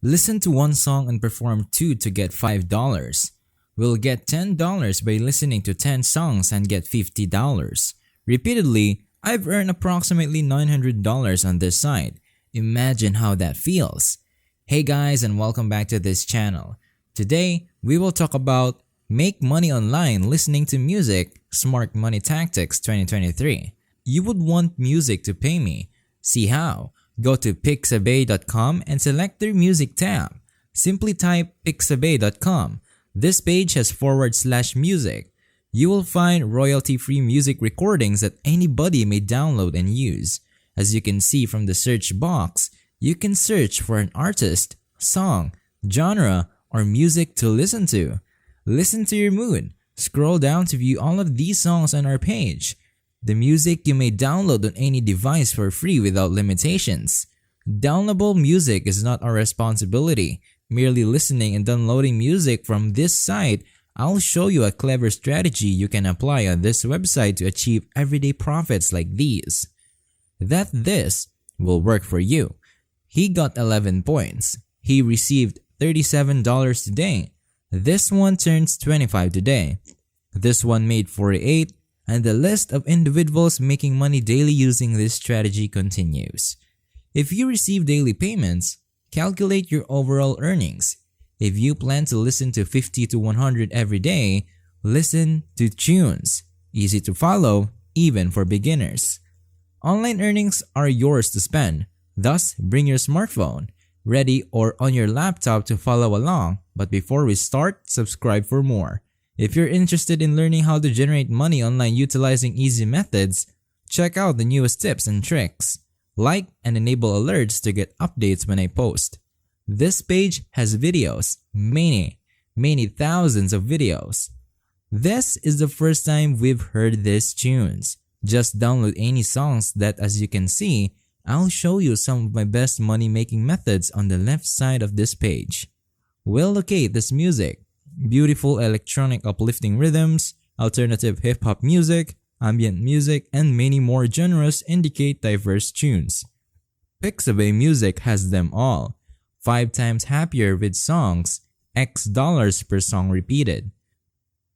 Listen to one song and perform two to get $5. We'll get $10 by listening to 10 songs and get $50. Repeatedly, I've earned approximately $900 on this site. Imagine how that feels. Hey guys, and welcome back to this channel. Today, we will talk about Make Money Online Listening to Music, Smart Money Tactics 2023. You would want music to pay me. See how? Go to pixabay.com and select their music tab. Simply type pixabay.com. This page has /music. You will find royalty-free music recordings that anybody may download and use. As you can see from the search box, you can search for an artist, song, genre, or music to listen to. Listen to your mood. Scroll down to view all of these songs on our page. The music you may download on any device for free without limitations. Downloadable music is not our responsibility. Merely listening and downloading music from this site, I'll show you a clever strategy you can apply on this website to achieve everyday profits like these. That this will work for you. He got 11 points. He received $37 today. This one turns 25 today. This one made 48. And the list of individuals making money daily using this strategy continues. If you receive daily payments, calculate your overall earnings. If you plan to listen to 50 to 100 every day, listen to tunes. Easy to follow, even for beginners. Online earnings are yours to spend. Thus, bring your smartphone, ready or on your laptop to follow along. But before we start, subscribe for more. If you're interested in learning how to generate money online utilizing easy methods, check out the newest tips and tricks. Like and enable alerts to get updates when I post. This page has videos, many thousands of videos. This is the first time we've heard these tunes. Just download any songs that, as you can see, I'll show you some of my best money making methods on the left side of this page. We'll locate this music. Beautiful electronic uplifting rhythms, alternative hip-hop music, ambient music, and many more genres indicate diverse tunes. Pixabay Music has them all. 5 times happier with songs, X dollars per song repeated.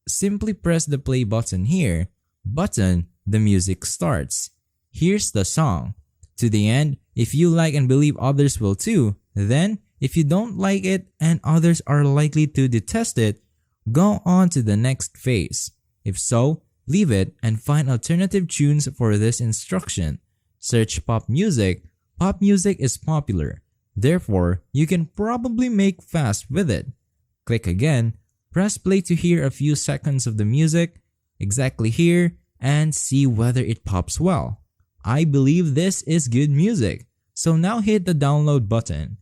Simply press the play button here. Button, the music starts. Here's the song. To the end, if you like and believe others will too, then if you don't like it and others are likely to detest it, go on to the next phase. If so, leave it and find alternative tunes for this instruction. Search pop music. Pop music is popular. Therefore, you can probably make fast with it. Click again, press play to hear a few seconds of the music, exactly here, and see whether it pops well. I believe this is good music. So now hit the download button.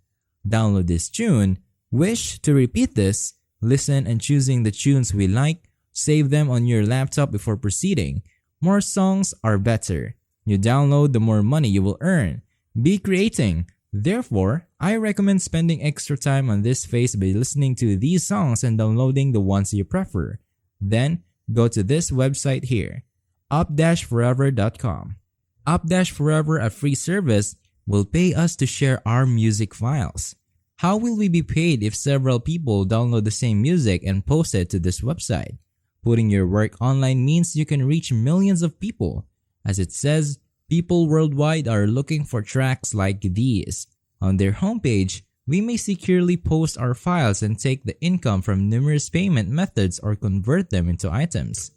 Download this tune, wish to repeat this, listen and choosing the tunes we like, save them on your laptop before proceeding. More songs are better. You download, the more money you will earn. Be creating. Therefore, I recommend spending extra time on this phase by listening to these songs and downloading the ones you prefer. Then, go to this website here, up-forever.com. Up-Forever, a free service, will pay us to share our music files. How will we be paid if several people download the same music and post it to this website? Putting your work online means you can reach millions of people. As it says, people worldwide are looking for tracks like these. On their homepage, we may securely post our files and take the income from numerous payment methods or convert them into items.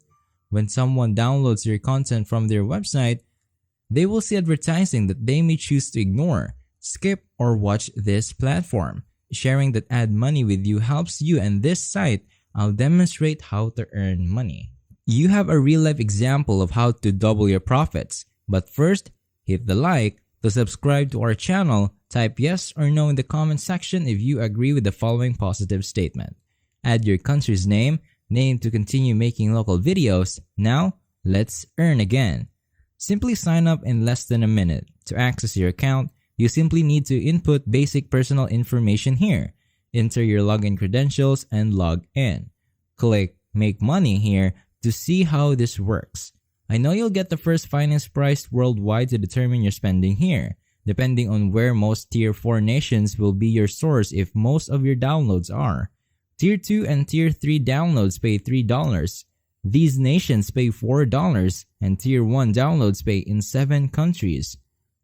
When someone downloads your content from their website, they will see advertising that they may choose to ignore, skip, or watch this platform. Sharing that add money with you helps you, and this site, I'll demonstrate how to earn money. You have a real-life example of how to double your profits. But first, hit the like, to subscribe to our channel, type yes or no in the comment section if you agree with the following positive statement. Add your country's name to continue making local videos. Now, let's earn again. Simply sign up in less than a minute. To access your account, you simply need to input basic personal information here. Enter your login credentials and log in. Click Make Money here to see how this works. I know you'll get the first finance priced worldwide to determine your spending here. depending on where most Tier 4 nations will be your source if most of your downloads are. Tier 2 and Tier 3 downloads pay $3. These nations pay $4 and Tier 1 downloads pay in 7 countries.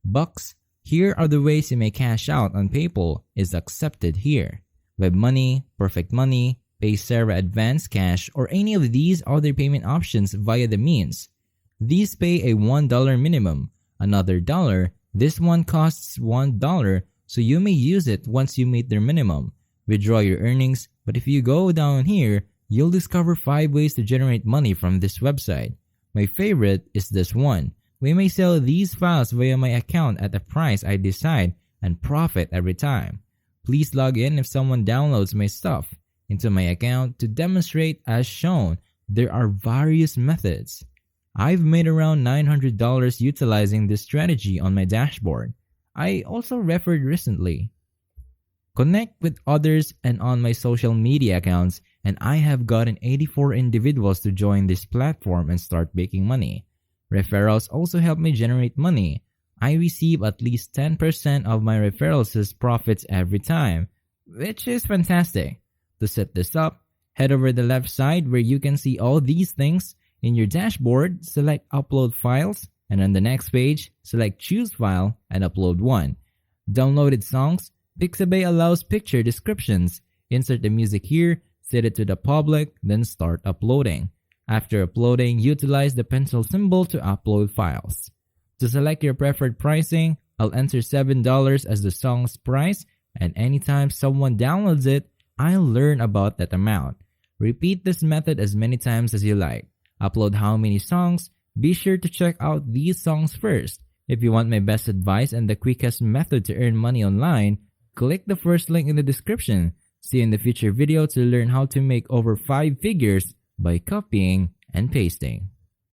Bucks, here are the ways you may cash out on PayPal is accepted here. WebMoney, Perfect Money, Paysera Advance Cash, or any of these other payment options via the means. These pay a $1 minimum. Another dollar, this one costs $1, so you may use it once you meet their minimum. Withdraw your earnings, but if you go down here, you'll discover 5 ways to generate money from this website. My favorite is this one. We may sell these files via my account at a price I decide and profit every time. Please log in if someone downloads my stuff into my account to demonstrate as shown. There are various methods. I've made around $900 utilizing this strategy on my dashboard. I also referred recently. Connect with others and on my social media accounts, and I have gotten 84 individuals to join this platform and start making money. Referrals also help me generate money. I receive at least 10% of my referrals as profits every time, which is fantastic. To set this up, head over the left side where you can see all these things. In your dashboard, select Upload Files, and on the next page, select Choose File and upload one. Downloaded songs, Pixabay allows picture descriptions. Insert the music here, set it to the public, then start uploading. After uploading, utilize the pencil symbol to upload files. To select your preferred pricing, I'll enter $7 as the song's price, and anytime someone downloads it, I'll learn about that amount. Repeat this method as many times as you like. Upload how many songs? Be sure to check out these songs first. If you want my best advice and the quickest method to earn money online, click the first link in the description. See you in the future video to learn how to make over 5 figures by copying and pasting.